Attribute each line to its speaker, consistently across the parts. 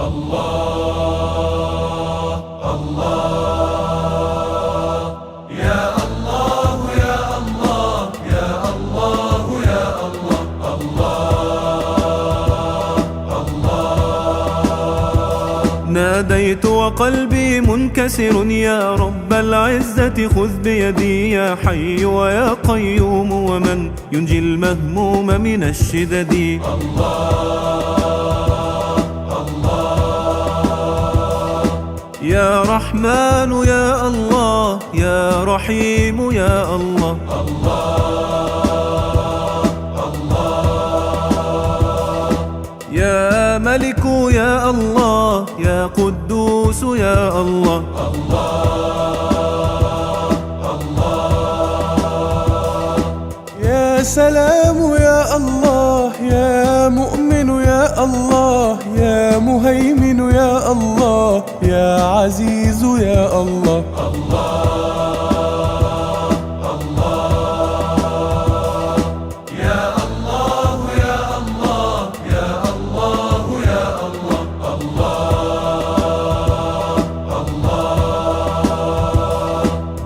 Speaker 1: الله الله يا الله يا الله يا الله يا الله الله الله.
Speaker 2: ناديت وقلبي منكسر يا رب العزة خذ بيدي يا حي ويا قيوم ومن ينجي المهموم من الشدد. يا رحمن يا الله يا رحيم يا الله يا ملك يا الله يا قدوس يا الله
Speaker 3: يا سلام يا الله يا مؤمن يا الله يا مهيمن يا الله يا عزيز يا الله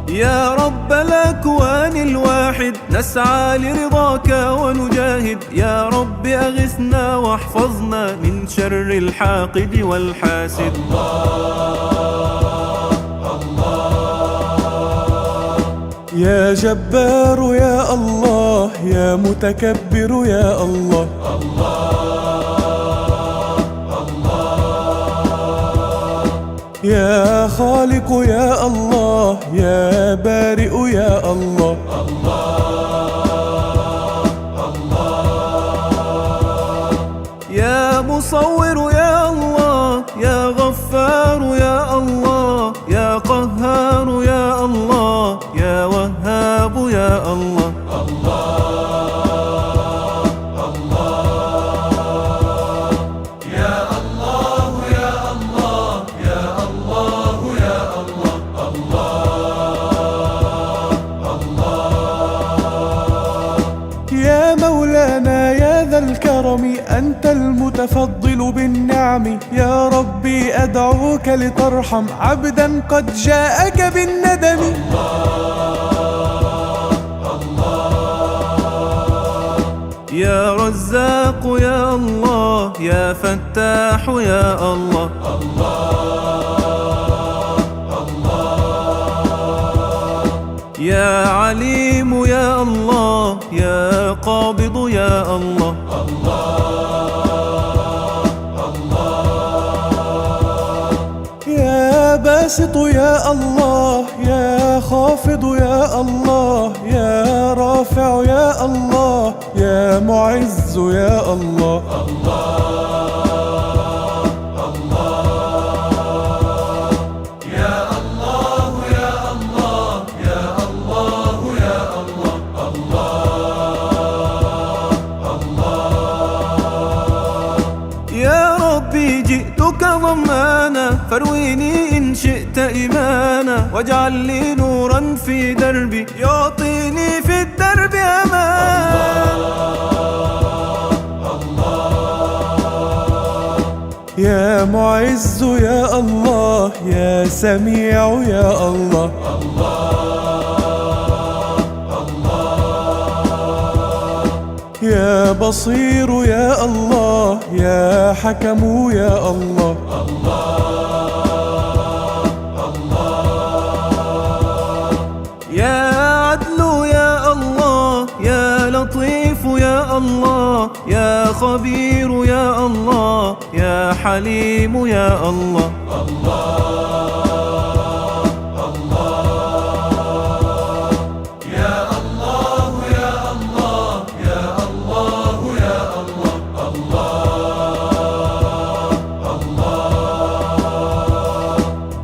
Speaker 2: يا رب الأكوان الواحد نسعى لرضاك ونجاهد. يا رب أغثنا واحفظنا من شر الحاقد والحاسد.
Speaker 3: يا جبار يا الله يا متكبر يا الله يا خالق يا الله يا بارئ يا الله
Speaker 2: يا مصور يا الله يا غفار يا الله يا قهار يا الله يا وهاب يا الله
Speaker 3: يا مولانا يا ذا الكرم أنت المتفضل بالنعم. يا ربي أدعوك لترحم عبدا قد جاءك بالندم.
Speaker 2: يا رزاق يا الله يا فتاح يا الله يا عليم يا الله يا قابض يا الله
Speaker 3: يا باسط يا الله يا خافض يا الله يا رافع يا الله يا معز يا الله
Speaker 2: يا ربي جئتك ضمانا فارويني إن شئت إيمانا واجعل لي نورا في دربي يعطيني في الدرب أمان.
Speaker 3: يا معز يا الله يا سميع يا الله يا بصير يا الله يا حكم يا الله
Speaker 2: يا عدل يا الله يا لطيف يا الله يا خبير يا الله يا حليم يا الله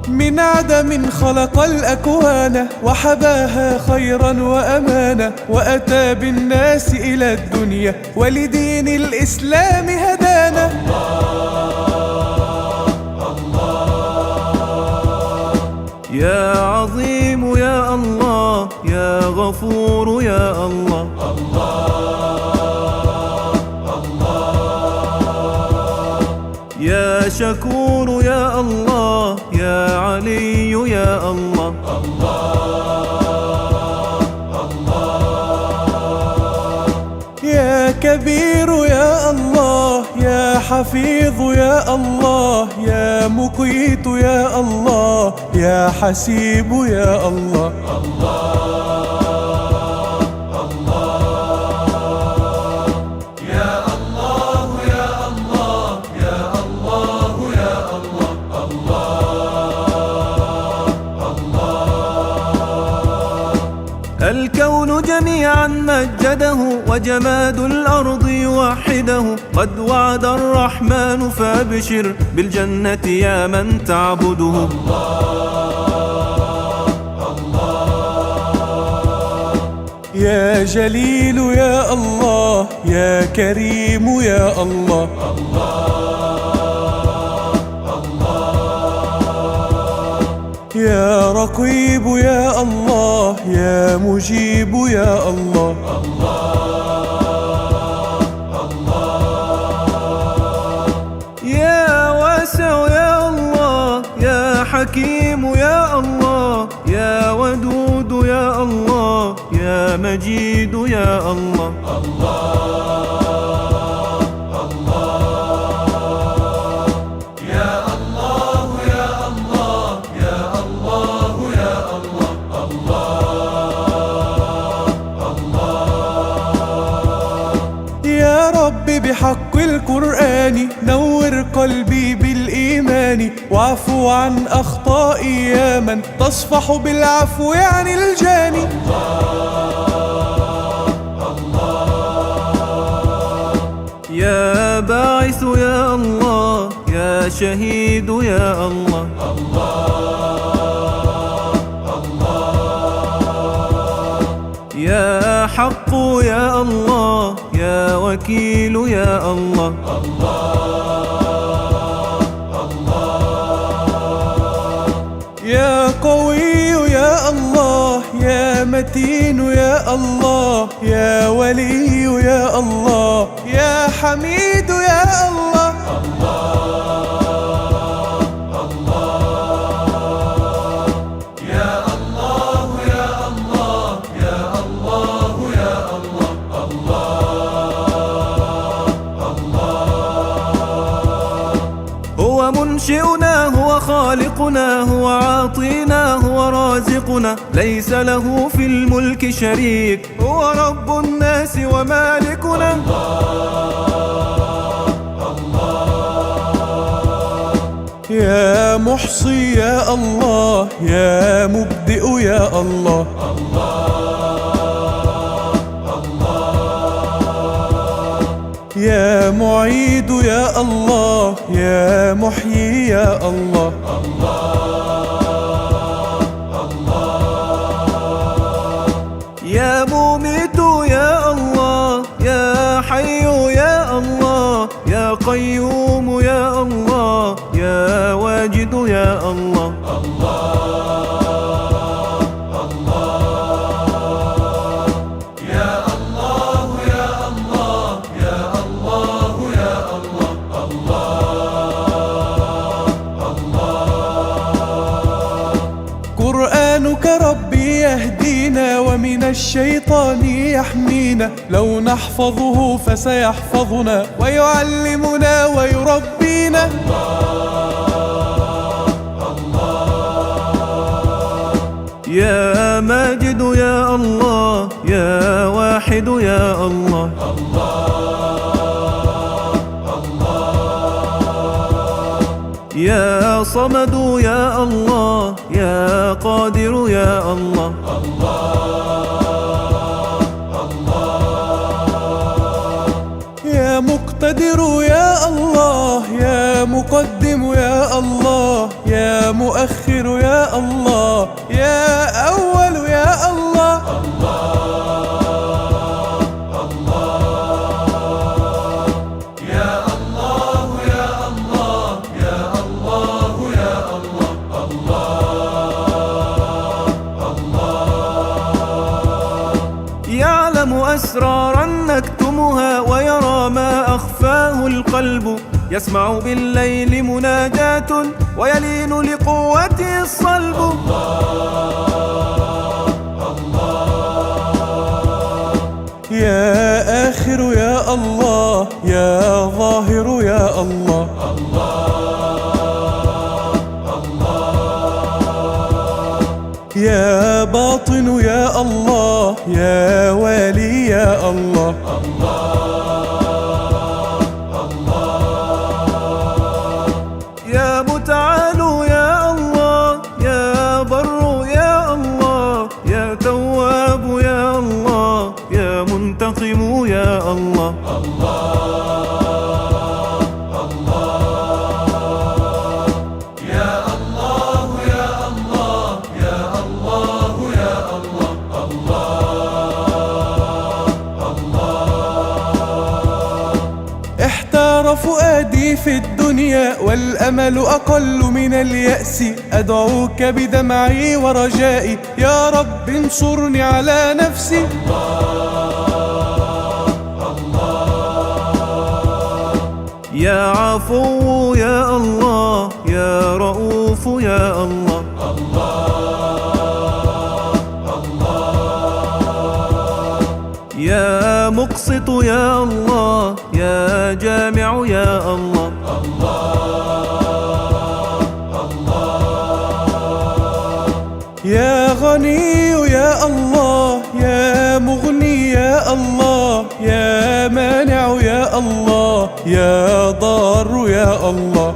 Speaker 3: من عدم خلق الأكوان وحباها خيرا وأمانا وأتى بالناس إلى الدنيا ولدين الإسلام هدانا.
Speaker 2: يا عظيم يا الله يا غفور يا الله يا يا شكور يا الله يا علي يا الله.
Speaker 3: يا كبير يا الله يا حفيظ يا الله يا مقيت يا الله يا حسيب يا الله.
Speaker 2: الكون جميعا مجده وجماد الأرض يوحده، قد وعد الرحمن فابشر بالجنة يا من تعبده.
Speaker 3: يا جليل يا الله يا كريم يا الله. يا رقيب يا الله يا مجيب يا الله.
Speaker 2: يا واسع يا الله يا حكيم يا الله يا ودود يا الله يا مجيد يا الله.
Speaker 3: يا رب بحق القرآن نور قلبي بالإيمان، واعفو عن أخطائي يا من تصفح بالعفو عن الجاني.
Speaker 2: يا باعث يا الله يا شهيد يا الله. يا حق يا الله يا وكيل يا الله.
Speaker 3: يا قوي يا الله يا متين يا الله يا ولي يا الله يا حميد يا الله.
Speaker 2: هو منشئنا هو خالقنا هو عاطينا هو رازقنا، ليس له في الملك شريك، هو رب الناس ومالكنا.
Speaker 3: يا محصي يا الله يا مبدئ يا الله. يا معيد يا الله يا محيي يا الله.
Speaker 2: يا مميت يا الله يا حي يا الله يا قيوم يا الله يا واجد يا الله.
Speaker 3: قرآنك ربي يهدينا ومن الشيطان يحمينا، لو نحفظه فسيحفظنا ويعلمنا ويربينا.
Speaker 2: يا ماجد يا الله يا واحد يا الله. يا صمد يا الله يا قادر يا الله.
Speaker 3: يا مقتدر يا الله يا مقدم يا الله يا مؤخر يا الله يا أول يا الله.
Speaker 2: يعلم أسرارا نكتمها ويرى ما أخفاه القلب، يسمع بالليل مناجاة ويلين لقوته الصلب.
Speaker 3: يا آخر يا الله، يا ظاهر يا الله. يا باطن يا الله، يا والي يا الله.
Speaker 2: يا متعال يا الله، يا بر يا الله، يا تواب يا الله، يا منتقم يا الله.
Speaker 3: احتار فؤادي في الدنيا والأمل أقل من اليأس، أدعوك بدمعي ورجائي يا رب انصرني على نفسي.
Speaker 2: يا عفو يا الله، يا رؤوف يا الله. يا مقسط يا الله، يا جامع يا الله.
Speaker 3: يا غني يا الله، يا مغني يا الله، يا مانع يا الله، يا ضار يا الله.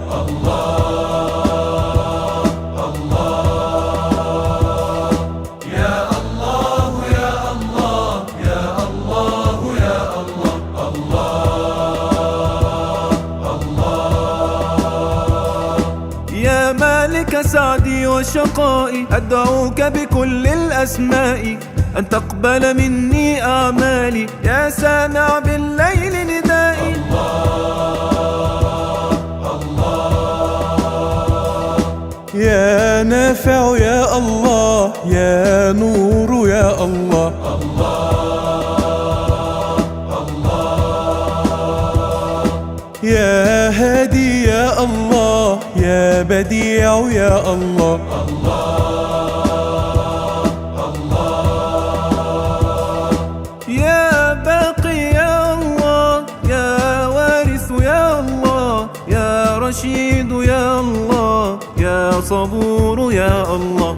Speaker 2: يا مالك سعدي وشقائي، أدعوك بكل الأسماء أن تقبل مني أعمالي، يا سامع بالليل ندائي.
Speaker 3: يا نافع يا الله، يا نور يا الله. يا هادي يا الله، يا بديع يا الله.
Speaker 2: يا باقي يا الله، يا وارث يا الله، يا رشيد يا الله، يا صبور يا الله.